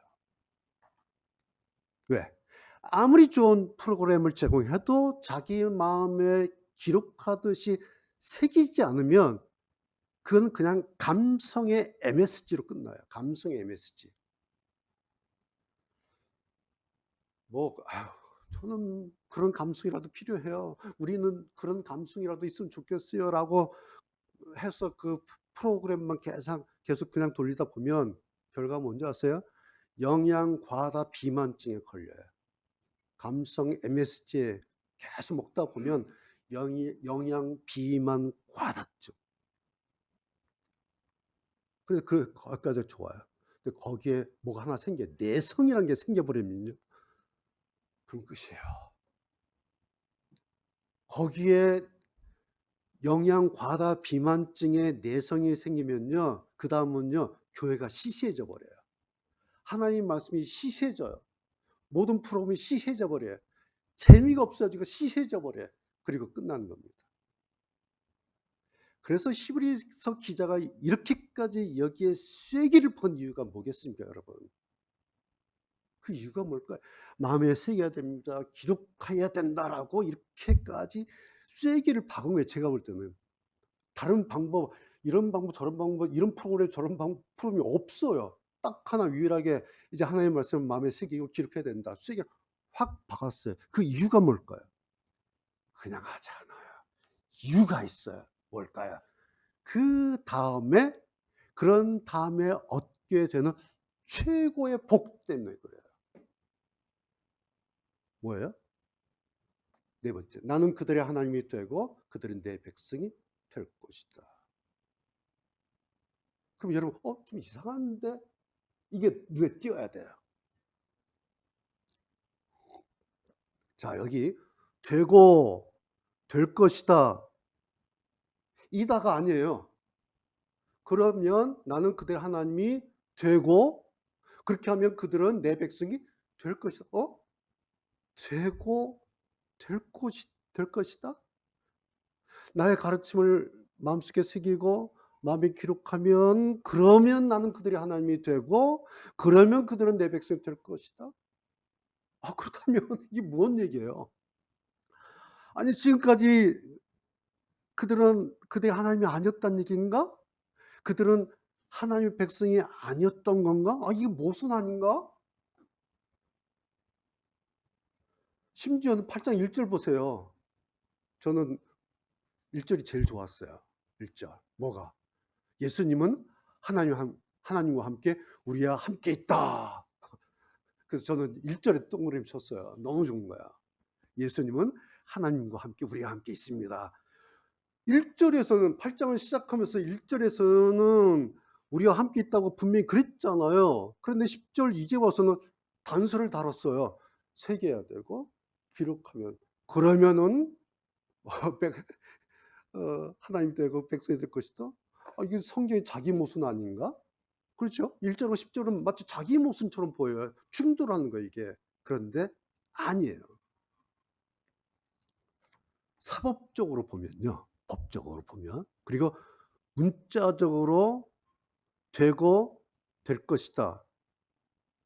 왜? 아무리 좋은 프로그램을 제공해도 자기 마음에 기록하듯이 새기지 않으면 그건 그냥 감성의 MSG로 끝나요. 감성의 MSG. 저는 그런 감성이라도 필요해요. 우리는 그런 감성이라도 있으면 좋겠어요. 라고 해서 그 프로그램만 계속 그냥 돌리다 보면 결과가 뭔지 아세요? 영양 과다 비만증에 걸려요. 감성 MSG에 계속 먹다 보면 영양 비만 과다증. 그래서 거기까지 좋아요. 근데 거기에 뭐가 하나 내성이라는 게 생겨버리면요, 그럼 끝이에요. 거기에 영양 과다 비만증의 내성이 생기면요, 그 다음은요 교회가 시시해져 버려요. 하나님 말씀이 시시해져요. 모든 프로그램이 시시해져 버려요. 재미가 없어지고 시시해져 버려요. 그리고 끝나는 겁니다. 그래서 히브리서 기자가 이렇게까지 여기에 쐐기를 펀 이유가 뭐겠습니까, 여러분? 그 이유가 뭘까요? 마음에 새겨야 됩니다. 기록해야 된다라고 이렇게까지 쐐기를 박은 거예요. 제가 볼 때는 다른 방법, 이런 방법, 저런 방법, 이런 프로그램, 저런 프로그램이 없어요. 딱 하나 유일하게 이제 하나님의 말씀을 마음에 새기고 기록해야 된다. 쐐기를 확 박았어요. 그 이유가 뭘까요? 그냥 하지 않아요. 이유가 있어요. 뭘까요? 그 다음에, 그런 다음에 얻게 되는 최고의 복 때문에 그래요. 뭐예요? 네 번째, 나는 그들의 하나님이 되고 그들은 내 백성이 될 것이다. 그럼 여러분, 좀 이상한데? 이게 눈에 띄어야 돼요. 자, 여기 되고 될 것이다 이다가 아니에요. 그러면 나는 그들의 하나님이 되고, 그렇게 하면 그들은 내 백성이 될 것이다. 되고 될 것이다? 나의 가르침을 마음속에 새기고 마음에 기록하면, 그러면 나는 그들의 하나님이 되고, 그러면 그들은 내 백성이 될 것이다. 그렇다면 이게 무슨 얘기예요? 아니, 지금까지 그들은 그들의 하나님이 아니었다는 얘기인가? 그들은 하나님의 백성이 아니었던 건가? 이게 무슨 아닌가? 심지어는 8장 1절 보세요. 저는 1절이 제일 좋았어요. 1절. 뭐가? 예수님은 하나님과 함께 우리와 함께 있다. 그래서 저는 1절에 동그라미 쳤어요. 너무 좋은 거야. 예수님은 하나님과 함께 우리와 함께 있습니다. 1절에서는, 8장을 시작하면서 1절에서는 우리와 함께 있다고 분명히 그랬잖아요. 그런데 10절 이제 와서는 단서를 다뤘어요. 새겨야 되고 기록하면, 그러면은 하나님 되고 백성이 될 것이다. 이게 성경의 자기 모순 아닌가? 그렇죠? 1절과 10절은 마치 자기 모순처럼 보여요. 충돌하는 거예요, 이게. 그런데 아니에요. 사법적으로 보면요, 법적으로 보면, 그리고 문자적으로 되고 될 것이다,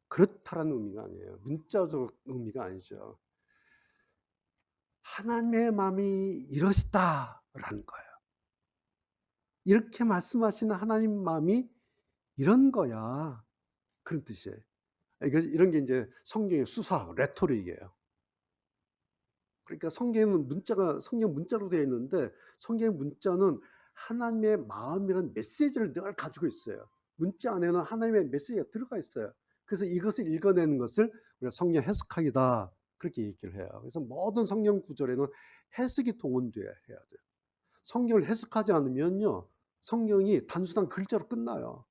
그렇다라는 의미가 아니에요. 문자적 의미가 아니죠. 하나님의 마음이 이러시다라는 거예요. 이렇게 말씀하시는 하나님 마음이 이런 거야, 그런 뜻이에요. 이런 게 이제 성경의 수사, 레토릭이에요. 그러니까 성경 문자로 되어 있는데, 성경의 문자는 하나님의 마음이라는 메시지를 늘 가지고 있어요. 문자 안에는 하나님의 메시지가 들어가 있어요. 그래서 이것을 읽어내는 것을 우리가 성경 해석하기다, 그렇게 얘기를 해요. 그래서 모든 성경 구절에는 해석이 동원돼야 해야 돼요. 성경을 해석하지 않으면요, 성경이 단순한 글자로 끝나요.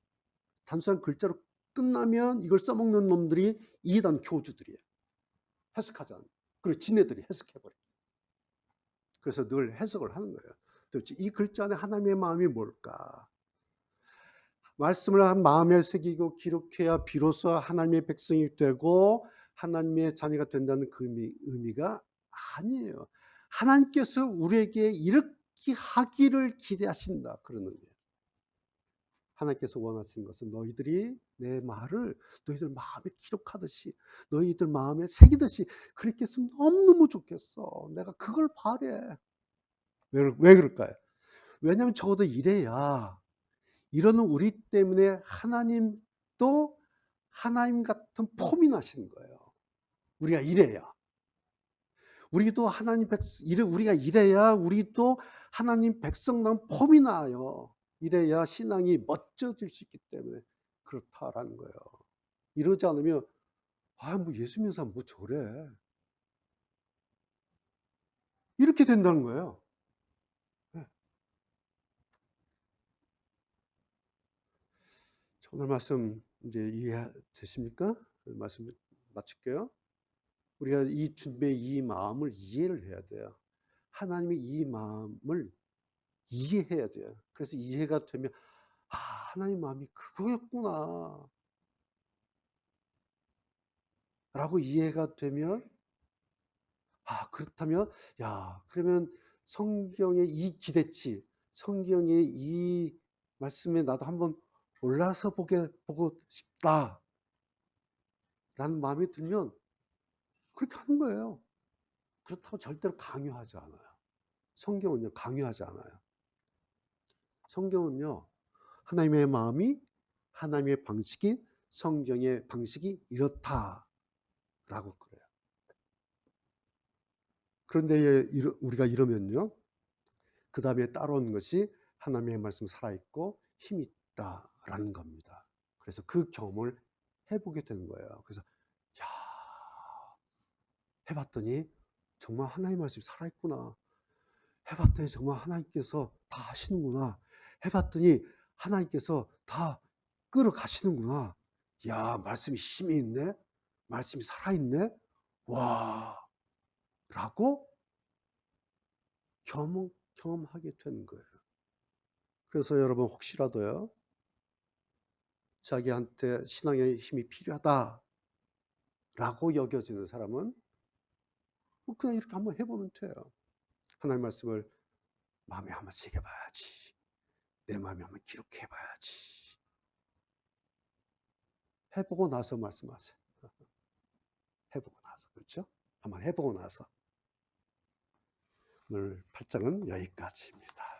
단순한 글자로 끝나면 이걸 써먹는 놈들이 이단 교주들이에요. 해석하지 않아요. 그리고 지네들이 해석해버려요. 그래서 늘 해석을 하는 거예요. 도대체 이 글자 안에 하나님의 마음이 뭘까? 말씀을 한 마음에 새기고 기록해야 비로소 하나님의 백성이 되고 하나님의 자녀가 된다는 그 의미가 아니에요. 하나님께서 우리에게 이렇게 하기를 기대하신다, 그런 의미예요. 하나님께서 원하시는 것은 너희들이 내 말을 너희들 마음에 기록하듯이, 너희들 마음에 새기듯이 그렇게 했으면 너무너무 좋겠어. 내가 그걸 바래. 왜 그럴까요? 왜냐하면 적어도 이래야, 이러는 우리 때문에 하나님도 하나님 같은 폼이 나시는 거예요. 우리가 이래야. 우리도 우리가 이래야 우리도 하나님 백성난 폼이 나요. 이래야 신앙이 멋져질 수 있기 때문에 그렇다라는 거예요. 이러지 않으면, 뭐 예수 믿는 사람 뭐 저래, 이렇게 된다는 거예요. 네. 오늘 말씀 이제 이해되십니까? 말씀 마칠게요. 우리가 이 주님의 이 마음을 이해를 해야 돼요. 하나님의 이 마음을 이해해야 돼요. 그래서 이해가 되면 하나님 마음이 그거였구나 라고 이해가 되면 그렇다면 그러면 성경의 이 기대치, 성경의 이 말씀에 나도 한번 올라서 보고 싶다 라는 마음이 들면 그렇게 하는 거예요. 그렇다고 절대로 강요하지 않아요. 성경은요, 강요하지 않아요. 성경은요, 하나님의 마음이, 하나님의 방식이, 성경의 방식이 이렇다라고 그래요. 그런데 우리가 이러면요, 그 다음에 따라오는 것이 하나님의 말씀 살아있고 힘이 있다라는 겁니다. 그래서 그 경험을 해보게 되는 거예요. 그래서 해봤더니 정말 하나님의 말씀이 살아있구나. 해봤더니 정말 하나님께서 다 하시는구나. 해봤더니 하나님께서 다 끌어가시는구나. 말씀이 힘이 있네. 말씀이 살아있네. 와, 라고 경험하게 되는 거예요. 그래서 여러분 혹시라도요, 자기한테 신앙의 힘이 필요하다 라고 여겨지는 사람은 그냥 이렇게 한번 해보면 돼요. 하나님 말씀을 마음에 한번 새겨봐야지. 내 마음에 한번 기록해봐야지. 해보고 나서 말씀하세요. 해보고 나서. 그렇죠? 한번 해보고 나서. 오늘 8장은 여기까지입니다.